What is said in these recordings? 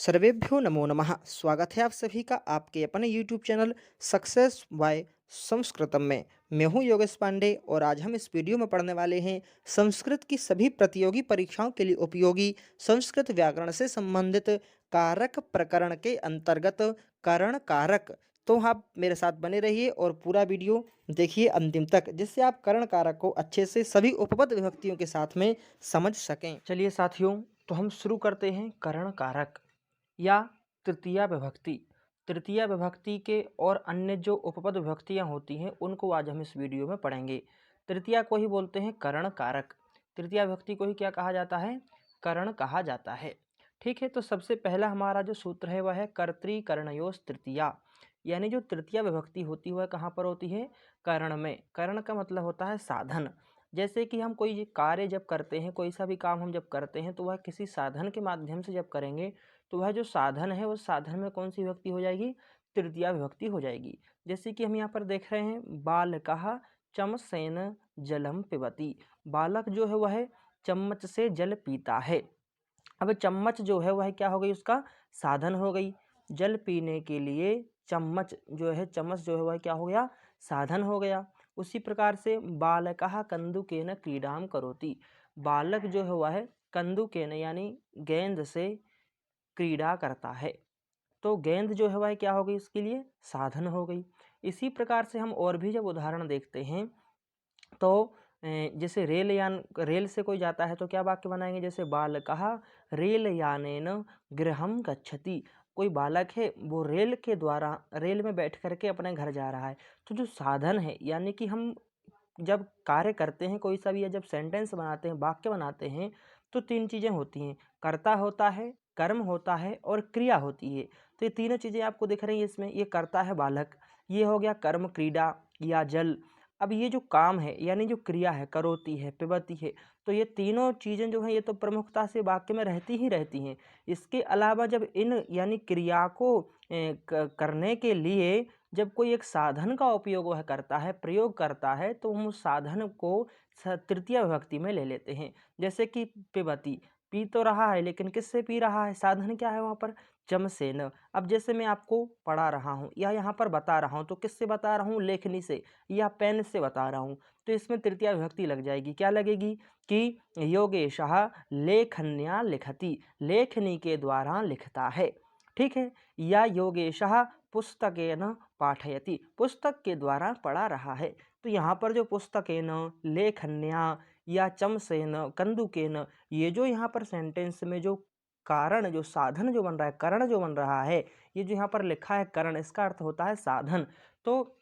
सर्वेभ्यो नमो नमः। स्वागत है आप सभी का आपके अपने यूट्यूब चैनल सक्सेस बाय संस्कृतम में। मैं हूं योगेश पांडे और आज हम इस वीडियो में पढ़ने वाले हैं संस्कृत की सभी प्रतियोगी परीक्षाओं के लिए उपयोगी संस्कृत व्याकरण से संबंधित कारक प्रकरण के अंतर्गत करण कारक। तो आप मेरे साथ बने रहिए और पूरा वीडियो देखिए अंतिम तक, जिससे आप करण कारक को अच्छे से सभी उपपद विभक्तियों के साथ में समझ सकें। चलिए साथियों, तो हम शुरू करते हैं करण कारक या तृतीया विभक्ति। तृतीया विभक्ति के और अन्य जो उपपद विभक्तियां होती हैं उनको आज हम इस वीडियो में पढ़ेंगे। तृतीया को ही बोलते हैं करण कारक। तृतीया विभक्ति को ही क्या कहा जाता है? करण कहा जाता है। ठीक है, तो सबसे पहला हमारा जो सूत्र है वह है कर्तृकरणयोस् तृतीया। यानी जो तृतीया विभक्ति होती है वह कहाँ पर होती है? करण में। करण का मतलब होता है साधन। जैसे कि हम कोई कार्य जब करते हैं, कोई सा भी काम हम जब करते हैं तो वह किसी साधन के माध्यम से जब करेंगे तो वह जो साधन है उस साधन में कौन सी विभक्ति हो जाएगी? तृतीया विभक्ति हो जाएगी। जैसे कि हम यहाँ पर देख रहे हैं बालकः चमसेन जलम पिबति। बालक जो है वह चम्मच से जल पीता है। अब चम्मच जो है वह क्या हो गई? उसका साधन हो गई। जल पीने के लिए चम्मच जो है, चम्मच जो है वह क्या हो गया? साधन हो गया। उसी प्रकार से बालकः कंदुकेन क्रीडाम करोति। बालक जो है वह कंदुकेन यानी गेंद से क्रीड़ा करता है। तो गेंद जो है वह क्या हो गई? उसके लिए साधन हो गई। इसी प्रकार से हम और भी जब उदाहरण देखते हैं तो जैसे रेल से कोई जाता है तो क्या वाक्य बनाएंगे? जैसे बालकः रेल यानेन गृहम गच्छति। कोई बालक है वो रेल के द्वारा, रेल में बैठ करके अपने घर जा रहा है। तो जो साधन है, यानी कि हम जब कार्य करते हैं कोई सा भी, या जब सेंटेंस बनाते हैं, वाक्य बनाते हैं, तो तीन चीज़ें होती हैं। कर्ता होता है, कर्म होता है और क्रिया होती है। तो ये तीनों चीज़ें आपको दिख रही हैं इसमें। ये कर्ता है बालक, ये हो गया कर्म क्रीड़ा या जल। अब ये जो काम है यानी जो क्रिया है, करोती है, पिबती है, तो ये तीनों चीज़ें जो हैं ये तो प्रमुखता से वाक्य में रहती ही रहती हैं। इसके अलावा जब इन यानी क्रिया को करने के लिए जब कोई एक साधन का उपयोग वह करता है, प्रयोग करता है, तो हम उस साधन को तृतीया विभक्ति में ले लेते हैं। जैसे कि पिबती, पी तो रहा है लेकिन किससे पी रहा है? साधन क्या है वहाँ पर? चम से न। अब जैसे मैं आपको पढ़ा रहा हूँ या यहाँ पर बता रहा हूँ, तो किससे बता रहा हूँ? लेखनी से या पेन से बता रहा हूँ। तो इसमें तृतीया विभक्ति लग जाएगी। क्या लगेगी? कि योगेशः लेखन्या लिखति। लेखनी के द्वारा लिखता है। ठीक है। या योगेशः पुस्तकेन पाठयति। पुस्तक के द्वारा पढ़ा रहा है। तो यहाँ पर जो पुस्तकेन, लेखन्या या चमसेन, कंदुकेन, ये जो यहाँ पर सेंटेंस में जो कारण, जो साधन जो बन रहा है, करण जो बन रहा है, ये जो यहाँ पर लिखा है करण, इसका अर्थ होता है साधन। तो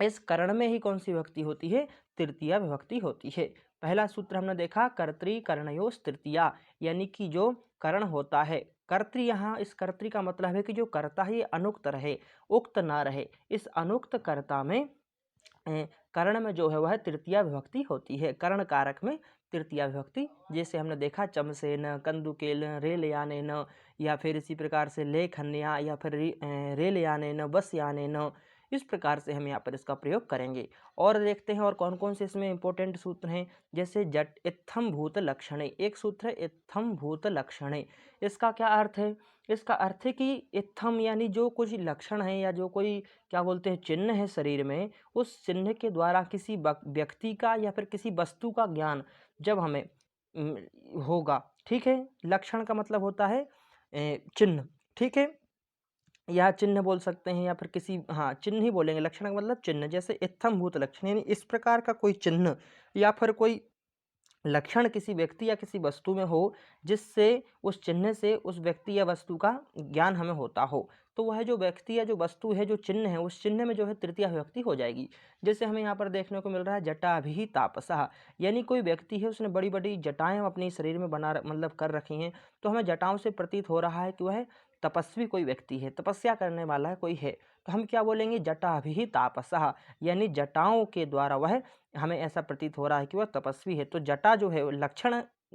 इस करण में ही कौन सी विभक्ति होती है? तृतीया विभक्ति होती है। पहला सूत्र हमने देखा कर्तृकरणयोस् तृतीया, यानी कि जो करण होता है, कर्तृ, यहाँ इस कर्तृ का मतलब है कि जो कर्ता है ये अनुक्त रहे, उक्त ना रहे। इस अनुक्त कर्ता में कर्ण में जो है वह तृतीया विभक्ति होती है। कर्ण कारक में तृतीया विभक्ति, जैसे हमने देखा चमसेन, कंदुकेन, रेलयानेन, या फिर इसी प्रकार से लेखन्या, या फिर रेलयानेन, बसयानेन। इस प्रकार से हम यहाँ पर इसका प्रयोग करेंगे। और देखते हैं और कौन कौन से इसमें इंपॉर्टेंट सूत्र हैं। जैसे जट इत्थम भूत लक्षणे, एक सूत्र है इत्थम भूत लक्षणे। इसका क्या अर्थ है? इसका अर्थ है कि इत्थम यानी जो कुछ लक्षण है या जो कोई क्या बोलते हैं चिन्ह है शरीर में, उस चिन्ह के द्वारा किसी व्यक्ति का या फिर किसी वस्तु का ज्ञान जब हमें होगा। ठीक है। लक्षण का मतलब होता है चिन्ह। ठीक है, या चिन्ह बोल सकते हैं, या फिर किसी, हाँ चिन्ह ही बोलेंगे। लक्षण का मतलब चिन्ह। जैसे इत्थम भूत लक्षण, यानी इस प्रकार का कोई चिन्ह या फिर कोई लक्षण किसी व्यक्ति या किसी वस्तु में हो जिससे उस चिन्ह से उस व्यक्ति या वस्तु का ज्ञान हमें होता हो, तो वह जो व्यक्ति या जो वस्तु है, जो चिन्ह है, उस चिन्ह में जो है तृतीया विभक्ति हो जाएगी। जैसे हमें यहाँ पर देखने को मिल रहा है जटाभिः तापसः, यानी कोई व्यक्ति है उसने बड़ी बड़ी जटाएं अपने शरीर में मतलब कर रखी हैं, तो हमें जटाओं से प्रतीत हो रहा है कि वह तपस्वी कोई व्यक्ति है, तपस्या करने वाला है कोई है। तो हम क्या बोलेंगे? जटाभिः तापसः, यानी जटाओं के द्वारा वह, हमें ऐसा प्रतीत हो रहा है कि वह तपस्वी है। तो जटा जो है लक्षण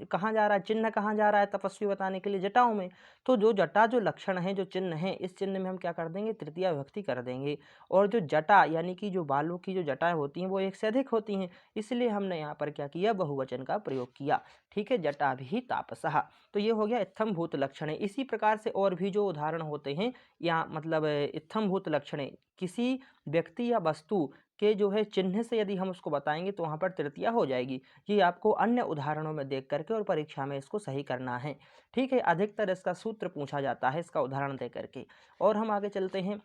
कहाँ जा रहा है, चिन्ह कहाँ जा रहा है तपस्वी बताने के लिए, जटाओं में। तो जो जटा जो लक्षण है, जो चिन्ह है, इस चिन्ह में हम क्या कर देंगे, तृतीया विभक्ति कर देंगे। और जो जटा यानी कि जो बालों की जो जटाएं होती हैं वो एक से अधिक होती हैं, इसलिए हमने यहाँ पर क्या किया, बहुवचन का प्रयोग किया। ठीक है, जटा भी तापसः। तो ये हो गया इत्थम भूत लक्षण है। इसी प्रकार से और भी जो उदाहरण होते हैं, या मतलब इत्थम भूत लक्षण है, किसी व्यक्ति या वस्तु के जो है चिन्ह से यदि हम उसको बताएंगे तो वहाँ पर तृतीया हो जाएगी। ये आपको अन्य उदाहरणों में देख करके और परीक्षा में इसको सही करना है। ठीक है, अधिकतर इसका सूत्र पूछा जाता है इसका उदाहरण दे करके। और हम आगे चलते हैं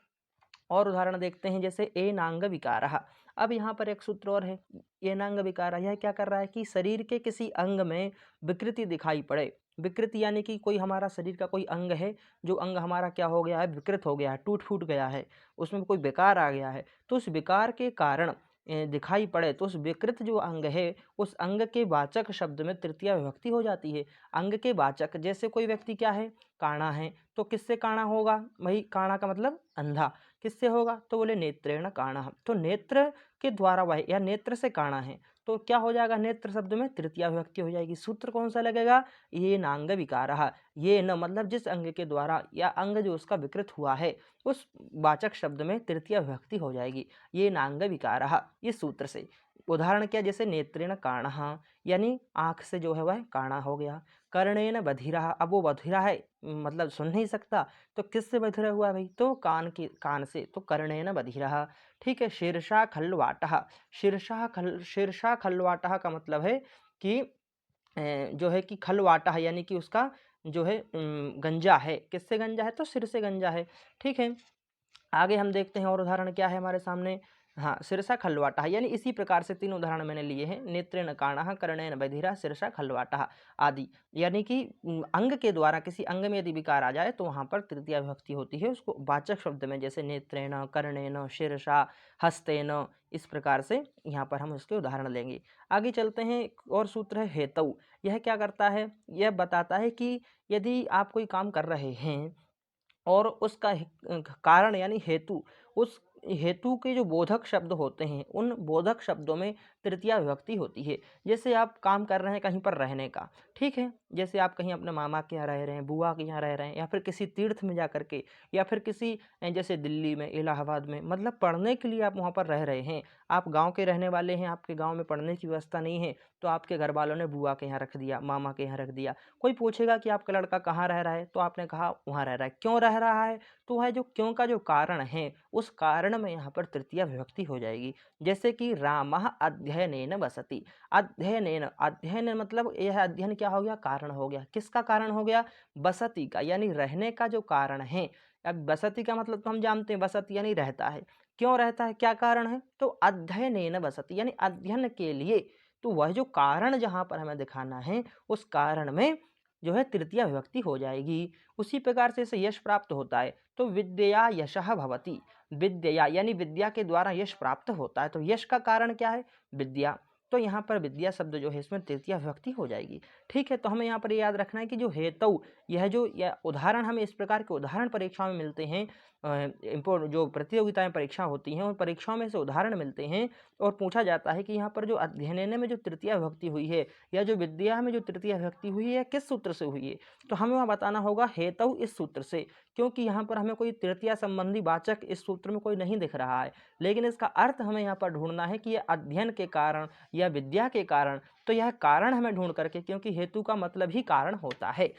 और उदाहरण देखते हैं, जैसे एनांग विकारः। अब यहाँ पर एक सूत्र और है, एनांग विकारः। यह क्या कर रहा है कि शरीर के किसी अंग में विकृति दिखाई पड़े। विकृति यानी कि कोई हमारा शरीर का कोई अंग है, जो अंग हमारा क्या हो गया है, विकृत हो गया है, टूट फूट गया है, उसमें कोई विकार आ गया है। तो उस विकार के कारण दिखाई पड़े, तो उस विकृत जो अंग है, उस अंग के वाचक शब्द में तृतीया विभक्ति हो जाती है। अंग के वाचक, जैसे कोई व्यक्ति क्या है, काणा है, तो किससे काणा होगा भाई, काणा का मतलब अंधा, किससे होगा, तो बोले नेत्रेण काणः। तो नेत्र के द्वारा वह, या नेत्र से काणा है, तो क्या हो जाएगा, नेत्र शब्द में तृतीया विभक्ति हो जाएगी। सूत्र कौन सा लगेगा, ये नांग विकारः। ये न मतलब जिस अंग के द्वारा या अंग जो उसका विकृत हुआ है, उस वाचक शब्द में तृतीया विभक्ति हो जाएगी, ये नांग विकारः। इस सूत्र से उदाहरण क्या, जैसे नेत्रेण काणः, यानी आँख से जो है वह काणा हो गया। कर्णेन बधिरः, अब वो बधिरा है, मतलब सुन नहीं सकता, तो किससे बधिरा हुआ भाई, तो कान से, तो कर्णेन बधिरः। ठीक है, शीर्षा खल्वाटः। शीर्षा खल्वाटः का मतलब है कि जो है कि खलवाटा है, यानी कि उसका जो है गंजा है, किससे गंजा है, तो सिर से गंजा है। ठीक है, आगे हम देखते हैं और उदाहरण क्या है हमारे सामने। हाँ, सिरसा खलवाटा, यानी इसी प्रकार से तीन उदाहरण मैंने लिए हैं, नेत्रेण काणः, कर्णेन बधिरः, सिरसा खलवाटा आदि। यानी कि अंग के द्वारा किसी अंग में यदि विकार आ जाए तो वहाँ पर तृतीया विभक्ति होती है, उसको वाचक शब्द में, जैसे नेत्रेण, कर्णेन, शिरसा, हस्तेन, इस प्रकार से यहाँ पर हम उसके उदाहरण लेंगे। आगे चलते हैं, एक और सूत्र है हेतु। यह क्या करता है, यह बताता है कि यदि आप कोई काम कर रहे हैं और उसका कारण यानी हेतु, उस हेतु के जो बोधक शब्द होते हैं, उन बोधक शब्दों में तृतीया विभक्ति होती है। जैसे आप काम कर रहे हैं कहीं पर रहने का, ठीक है, जैसे आप कहीं अपने मामा के यहाँ रह रहे हैं, बुआ के यहाँ रह रहे हैं, या फिर किसी तीर्थ में जा करके, या फिर किसी जैसे दिल्ली में, इलाहाबाद में, मतलब पढ़ने के लिए आप वहाँ पर रह रहे हैं। आप गाँव के रहने वाले हैं, आपके गाँव में पढ़ने की व्यवस्था नहीं है, तो आपके घर वालों ने बुआ के यहाँ रख दिया, मामा के यहाँ रख दिया। कोई पूछेगा कि आपका लड़का कहाँ रह रहा है, तो आपने कहा वहाँ रह रहा है, क्यों रह रहा है, तो वह जो क्यों का जो कारण है, उस कारण में यहाँ पर तृतीया विभक्ति हो जाएगी। जैसे कि रामः अध्ययनेन वसति। अध्ययन मतलब यह अध्ययन क्या हो गया, कारण हो गया, किसका कारण हो गया, बसति का, यानी रहने का जो कारण है। अब बसति का मतलब तो हम जानते हैं, बसति यानी रहता है, क्यों रहता है, क्या कारण है, तो अध्ययनेन वसति, यानी अध्ययन के लिए। तो वह जो कारण जहाँ पर हमें दिखाना है, उस कारण में जो है तृतीया विभक्ति हो जाएगी। उसी प्रकार से इसे यश प्राप्त होता है, तो विद्यया यशः भवति। विद्यया यानी विद्या के द्वारा यश प्राप्त होता है, तो यश का कारण क्या है, विद्या, तो यहाँ पर विद्या शब्द जो है इसमें तृतीया विभक्ति हो जाएगी। ठीक है, तो हमें यहाँ पर याद रखना है कि जो हेतु, यह उदाहरण, हमें इस प्रकार के उदाहरण परीक्षाओं में मिलते हैं। जो प्रतियोगिताएं परीक्षा होती हैं, उन परीक्षाओं में से उदाहरण मिलते हैं और पूछा जाता है कि यहाँ पर जो अध्ययन में जो तृतीया विभक्ति हुई है, या जो विद्या में जो तृतीया विभक्ति हुई है, किस सूत्र से हुई है, तो हमें वहाँ बताना होगा हेतु इस सूत्र से, क्योंकि यहाँ पर हमें कोई तृतीया संबंधी वाचक इस सूत्र में कोई नहीं दिख रहा है, लेकिन इसका अर्थ हमें यहाँ पर ढूंढना है कि यह अध्ययन के कारण या विद्या के कारण, तो यह कारण हमें ढूंढ करके, क्योंकि हेतु का मतलब ही कारण होता है।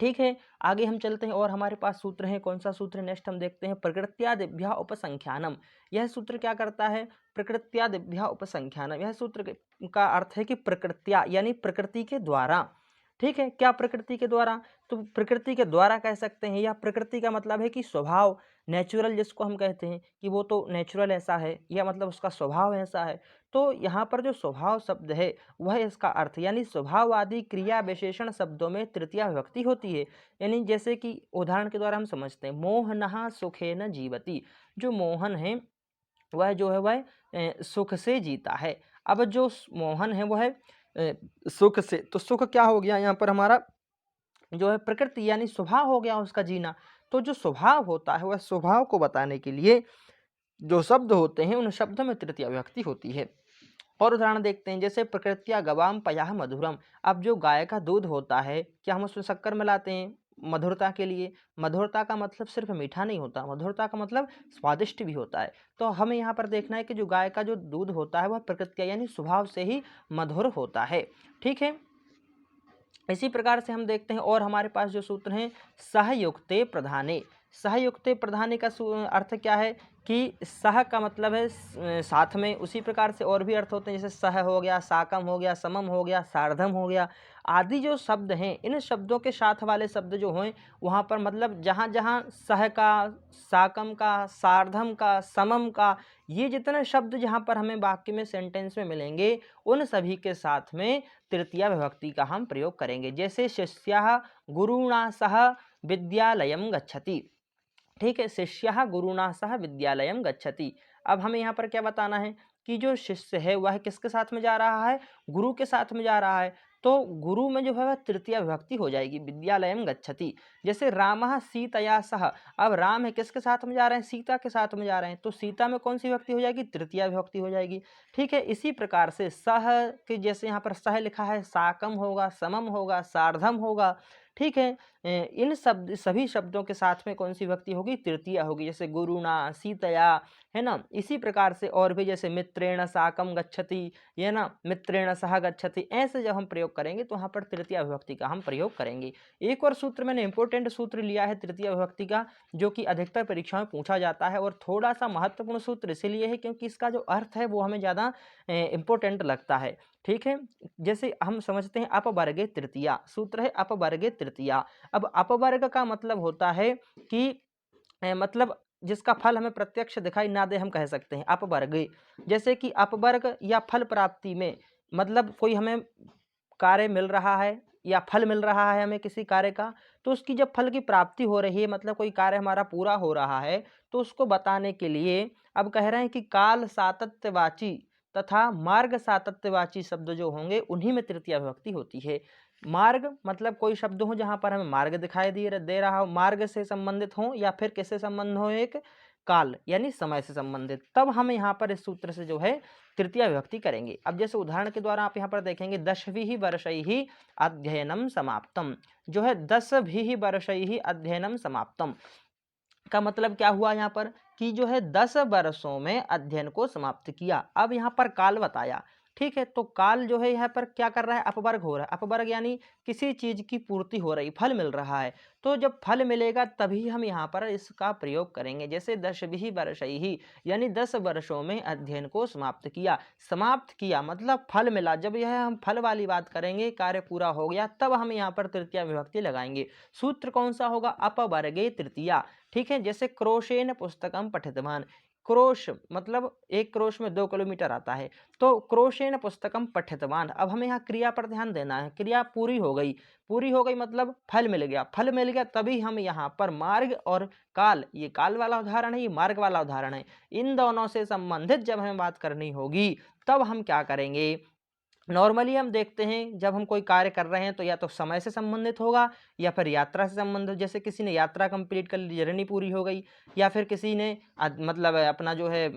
ठीक है, आगे हम चलते हैं और हमारे पास सूत्र है, कौन सा सूत्र नेक्स्ट हम देखते हैं, प्रकृत्यादिभ्यः उपसंख्यानम। यह सूत्र क्या करता है, प्रकृत्यादिभ्यः उपसंख्यानम। यह सूत्र का अर्थ है कि प्रकृत्या यानी प्रकृति के द्वारा। ठीक है, क्या प्रकृति के द्वारा, तो प्रकृति के द्वारा कह सकते हैं, या प्रकृति का मतलब है कि स्वभाव, नेचुरल जिसको हम कहते हैं कि वो तो नेचुरल ऐसा है, या मतलब उसका स्वभाव ऐसा है। तो यहाँ पर जो स्वभाव शब्द है वह इसका अर्थ, यानी स्वभाव आदि क्रिया विशेषण शब्दों में तृतीया विभक्ति होती है। यानी जैसे कि उदाहरण के द्वारा हम समझते हैं, मोहनः सुखेन जीवति। जो मोहन है वह जो है वह सुख से जीता है। अब जो मोहन है वह सुख से, तो सुख क्या हो गया यहाँ पर हमारा, जो है प्रकृति यानी स्वभाव हो गया उसका जीना। तो जो स्वभाव होता है वह स्वभाव को बताने के लिए जो शब्द होते हैं, उन शब्दों में तृतीया विभक्ति होती है। और उदाहरण देखते हैं, जैसे प्रकृत्या गवाम पयाह मधुरम। अब जो गाय का दूध होता है, क्या हम उसमें शक्कर मिलाते हैं मधुरता के लिए? मधुरता का मतलब सिर्फ मीठा नहीं होता, मधुरता का मतलब स्वादिष्ट भी होता है। तो हमें यहाँ पर देखना है कि जो गाय का जो दूध होता है वह प्रकृत्या यानी स्वभाव से ही मधुर होता है। ठीक है, इसी प्रकार से हम देखते हैं और हमारे पास जो सूत्र हैं, सहयुक्ते प्रधाने। सहयुक्ते प्रधाने का अर्थ क्या है कि सह का मतलब है साथ में, उसी प्रकार से और भी अर्थ होते हैं, जैसे सह हो गया, साकम हो गया, समम हो गया, सार्धम हो गया आदि जो शब्द हैं। इन शब्दों के साथ वाले शब्द जो हैं वहाँ पर मतलब जहाँ जहाँ सह का, साकम का, सार्धम का, समम का, ये जितने शब्द जहाँ पर हमें वाक्य में, सेंटेंस में मिलेंगे, उन सभी के साथ में तृतीया विभक्ति का हम प्रयोग करेंगे। जैसे शिष्यः गुरुणा सह विद्यालयं गच्छति। ठीक है, शिष्यः गुरुणा सह विद्यालयं गच्छति। अब हमें यहाँ पर क्या बताना है कि जो शिष्य है वह किसके साथ में जा रहा है? गुरु के साथ में जा रहा है। तो गुरु में जो है वह तृतीया विभक्ति हो जाएगी, विद्यालयं गच्छति। जैसे रामः सीतया सह, अब राम है किसके साथ में जा रहे हैं? सीता के साथ में जा रहे हैं, तो सीता में कौन सी विभक्ति हो जाएगी? तृतीया विभक्ति हो जाएगी। ठीक है, इसी प्रकार से सह के जैसे यहाँ पर सह लिखा है, साकम होगा, समम होगा, सार्धम होगा। ठीक है, इन सभी शब्दों के साथ में कौन सी विभक्ति होगी? तृतीया होगी। जैसे गुरुणा, सीतया, है ना। इसी प्रकार से और भी, जैसे मित्रेण साकम गच्छति, ये ना, मित्रेण सह गच्छति, ऐसे जब हम प्रयोग करेंगे तो वहाँ पर तृतीया विभक्ति का हम प्रयोग करेंगे। एक और सूत्र मैंने इंपॉर्टेंट सूत्र लिया है तृतीया विभक्ति का, जो कि अधिकतर परीक्षाओं में पूछा जाता है, और थोड़ा सा महत्वपूर्ण सूत्र इसीलिए है क्योंकि इसका जो अर्थ है वो हमें ज़्यादा इंपॉर्टेंट लगता है। ठीक है, जैसे हम समझते हैं अपवर्गे तृतीया, सूत्र है अपवर्गे तृतीया। अब अपवर्ग का मतलब होता है कि मतलब जिसका फल हमें प्रत्यक्ष दिखाई ना दे, हम कह सकते हैं अपवर्ग। जैसे कि अपवर्ग या फल प्राप्ति में मतलब कोई हमें कार्य मिल रहा है या फल मिल रहा है हमें किसी कार्य का, तो उसकी जब फल की प्राप्ति हो रही है, मतलब कोई कार्य हमारा पूरा हो रहा है, तो उसको बताने के लिए अब कह रहे हैं कि काल सातत्यवाची तथा मार्ग सातत्यवाची शब्द जो होंगे उन्हीं में तृतीया विभक्ति होती है। मार्ग मतलब कोई शब्द हो जहाँ पर हमें मार्ग दिखाई दे रहा हो, मार्ग से संबंधित हो, या फिर किससे संबंध हो? एक काल यानी समय से संबंधित, तब हम यहाँ पर इस सूत्र से जो है तृतीया विभक्ति करेंगे। अब जैसे उदाहरण के द्वारा आप यहाँ पर देखेंगे, 10 वर्षैः अध्ययनम समाप्तम। जो है 10 वर्षैः अध्ययनम समाप्तम का मतलब क्या हुआ यहाँ पर कि जो है 10 वर्षों में अध्ययन को समाप्त किया। अब यहाँ पर काल बताया। ठीक है, तो काल जो है यहाँ पर क्या कर रहा है? अपवर्ग हो रहा है। अपवर्ग यानी किसी चीज की पूर्ति हो रही, फल मिल रहा है। तो जब फल मिलेगा तभी हम यहाँ पर इसका प्रयोग करेंगे। जैसे 10 वर्षैः यानी 10 वर्षों में अध्ययन को समाप्त किया। समाप्त किया मतलब फल मिला। जब यह हम फल वाली बात करेंगे, कार्य पूरा हो गया, तब हम यहाँ पर तृतीया विभक्ति लगाएंगे। सूत्र कौन सा होगा? अपवर्गे तृतीया। ठीक है, जैसे क्रोशेन पुस्तकम पठितवान। क्रोश मतलब एक क्रोश में 2 किलोमीटर आता है, तो क्रोशेन पुस्तकम पठितवान। अब हमें यहाँ क्रिया पर ध्यान देना है। क्रिया पूरी हो गई, पूरी हो गई मतलब फल मिल गया, फल मिल गया तभी हम यहाँ पर मार्ग और काल, ये काल वाला उदाहरण है, ये मार्ग वाला उदाहरण है, इन दोनों से संबंधित जब हमें बात करनी होगी तब हम क्या करेंगे? नॉर्मली हम देखते हैं जब हम कोई कार्य कर रहे हैं तो या तो समय से संबंधित होगा या फिर यात्रा से संबंधित। जैसे किसी ने यात्रा कंप्लीट कर ली, जर्नी पूरी हो गई, या फिर किसी ने मतलब अपना जो है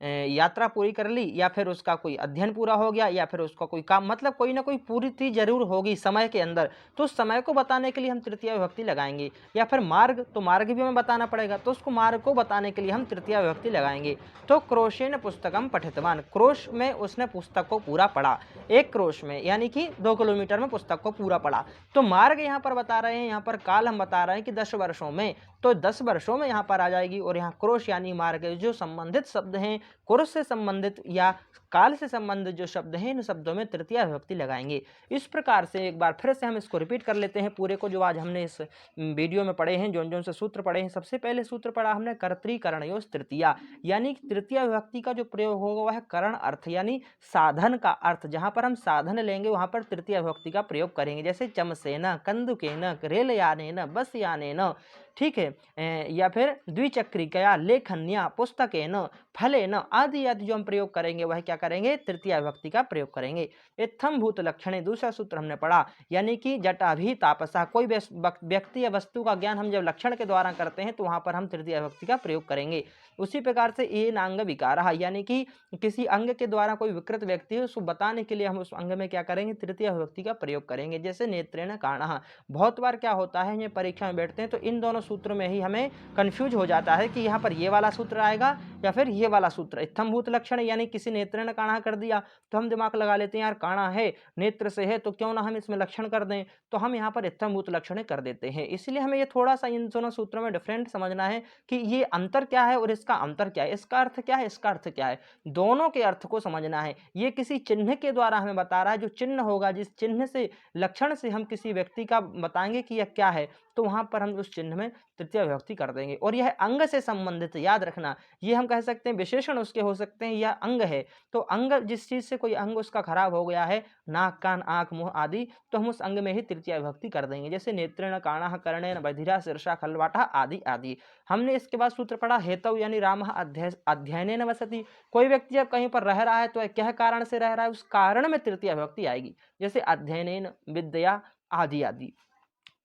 यात्रा पूरी कर ली, या फिर उसका कोई अध्ययन पूरा हो गया, या फिर उसका कोई काम, मतलब कोई ना कोई पूरी जरूर होगी समय के अंदर, तो उस समय को बताने के लिए हम तृतीया विभक्ति लगाएंगे। या फिर मार्ग, तो मार्ग भी हमें बताना पड़ेगा, तो उसको मार्ग को बताने के लिए हम तृतीया विभक्ति लगाएंगे। तो क्रोशेन पुस्तकम पठितवान, क्रोश में उसने पुस्तक को पूरा पढ़ा, एक क्रोश में यानी कि 2 किलोमीटर में पुस्तक को पूरा पढ़ा। तो मार्ग यहाँ पर बता रहे हैं, यहाँ पर काल हम बता रहे हैं कि 10 वर्षों में, तो 10 वर्षों में यहाँ पर आ जाएगी। और यहाँ क्रोश यानी मार्ग, जो संबंधित शब्द हैं, क्रोश से संबंधित या काल से संबंधित जो शब्द हैं, इन शब्दों में तृतीया विभक्ति लगाएंगे। इस प्रकार से एक बार फिर से हम इसको रिपीट कर लेते हैं पूरे को, जो आज हमने इस वीडियो में पढ़े हैं, जो से सूत्र पढ़े हैं। सबसे पहले सूत्र पढ़ा हमने कर्तृकरणयोः तृतीया, यानी तृतीया विभक्ति का जो प्रयोग होगा वह करण अर्थ यानी साधन का अर्थ, जहां पर हम साधन लेंगे वहां पर तृतीया विभक्ति का प्रयोग करेंगे। जैसे चमसेन, कंदुकेन, रेलयानेन, बसयानेन। ठीक है, या फिर द्विचक्रिकया, लेखन्या, पुस्तकेन, फलेन आदि आदि जो हम प्रयोग करेंगे वह क्या करेंगे, तृतीया विभक्ति का प्रयोग करेंगे। इत्थम भूत लक्षणे दूसरा सूत्र हमने पढ़ा, यानी कि जटाभि तापसा, कोई व्यक्ति या वस्तु का ज्ञान हम जब लक्षण के द्वारा करते हैं तो वहां पर हम तृतीया विभक्ति का प्रयोग करेंगे। उसी प्रकार से येन अंग विकारः, यानी कि किसी अंग के द्वारा कोई विकृत व्यक्ति है उसको बताने के लिए हम उस अंग में क्या करेंगे, तृतीय विभक्ति का प्रयोग करेंगे। जैसे नेत्रेण काणः, बहुत बार क्या होता है, ये परीक्षा में बैठते हैं तो इन दोनों सूत्रों में ही हमें कंफ्यूज हो जाता है कि यहाँ पर ये वाला सूत्र आएगा या फिर ये वाला सूत्र। इत्थम भूत लक्षण यानी किसी नेत्रेण काणः कर दिया तो हम दिमाग लगा लेते हैं यार काणा है, नेत्र से है, तो क्यों ना हम इसमें लक्षण कर दें, तो हम यहाँ पर इत्थम भूत लक्षण कर देते हैं। इसलिए हमें ये थोड़ा सा इन दोनों सूत्रों में डिफरेंट समझना है कि ये अंतर क्या है और इसका अंतर क्या है, इसका अर्थ क्या है, इसका अर्थ क्या है, दोनों के अर्थ को समझना है। ये किसी चिन्ह के द्वारा हमें बता रहा है, जो चिन्ह होगा, जिस चिन्ह से, लक्षण से हम किसी व्यक्ति का बताएंगे कि यह क्या है, तो वहां पर हम उस चिन्ह में तृतीय विभक्ति कर देंगे। और यह अंग से संबंधित, याद रखना, ये हम कह सकते हैं विशेषण उसके हो सकते हैं, यह अंग है, तो अंग, जिस चीज से कोई अंग उसका खराब हो गया है, नाक, कान, आंख, मुंह आदि, तो हम उस अंग में ही तृतीय विभक्ति कर देंगे। जैसे नेत्रेण काणः, कर्णेन बधिरा, शीर्षा खलवाटा आदि आदि। हमने इसके बाद सूत्र पढ़ा हेतु, यानी रामः अध्ययनेन वसति, कोई व्यक्ति जब कहीं पर रह रहा है तो क्या कारण से रह रहा है, उस कारण में तृतीय विभक्ति आएगी। जैसे अध्ययनेन विद्या आदि आदि।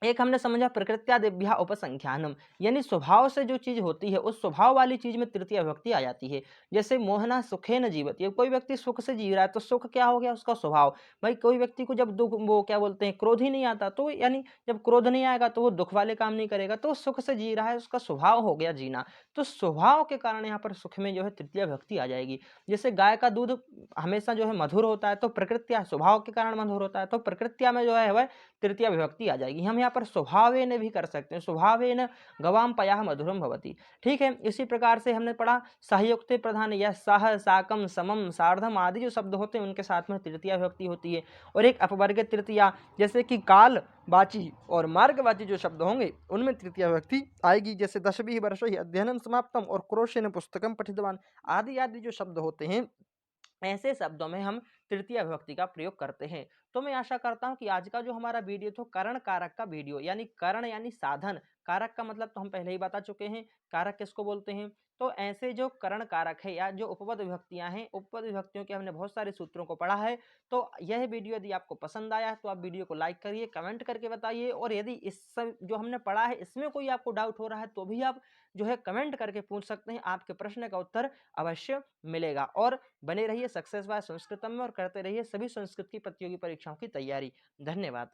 एक हमने समझा प्रकृत्यादिभ्यः उपसंख्यानम, यानी स्वभाव से जो चीज होती है उस स्वभाव वाली चीज में तृतीय विभक्ति आ जाती है। जैसे मोहना सुखेन जीवति, ये कोई व्यक्ति सुख से जी रहा है तो सुख क्या हो गया, उसका स्वभाव। भाई कोई व्यक्ति को जब दुख, वो क्या बोलते हैं, क्रोध ही नहीं आता, तो यानी जब क्रोध नहीं आएगा तो वो दुख वाले काम नहीं करेगा, तो सुख से जी रहा है, उसका स्वभाव हो गया जीना, तो स्वभाव के कारण यहाँ पर सुख में जो है तृतीय विभक्ति आ जाएगी। जैसे गाय का दूध हमेशा जो है मधुर होता है, तो प्रकृत्या, स्वभाव के कारण मधुर होता है, तो प्रकृत्या में जो है वह तृतीय विभक्ति आ जाएगी। हम यहाँ पर स्वभावेन भी कर सकते हैं, स्वभावेन गवाम पयाः मधुरम भवति। ठीक है, इसी प्रकार से हमने पढ़ा सहयुक्ते प्रधान, या सह, साकम, समम, सार्धम आदि जो शब्द होते हैं उनके साथ में तृतीय विभक्ति होती है। और एक अपवर्ग तृतीया, जैसे कि काल वाची और मार्गवाची जो शब्द होंगे उनमें तृतीय विभक्ति आएगी। जैसे दशभिः वर्षैः अध्ययनं समाप्तम और क्रोशेन पुस्तकम पठितवान आदि आदि जो शब्द होते हैं, ऐसे शब्दों में हम तृतीय विभक्ति का प्रयोग करते हैं। तो मैं आशा करता हूं कि आज का जो हमारा वीडियो था करण कारक का वीडियो, यानी करण यानी साधन, कारक का मतलब तो हम पहले ही बता चुके हैं, कारक किसको बोलते हैं। तो ऐसे जो करण कारक है या जो उपपद विभक्तियां हैं, उपपद विभक्तियों के हमने बहुत सारे सूत्रों को पढ़ा है। तो यह वीडियो यदि आपको पसंद आया तो आप वीडियो को लाइक करिए, कमेंट करके बताइए, और यदि इस सब जो हमने पढ़ा है इसमें कोई आपको डाउट हो रहा है तो भी आप जो है कमेंट करके पूछ सकते हैं, आपके प्रश्न का उत्तर अवश्य मिलेगा। और बने रहिए सक्सेस बाय संस्कृतम में और करते रहिए सभी संस्कृत की प्रतियोगी परीक्षाओं की तैयारी। धन्यवाद।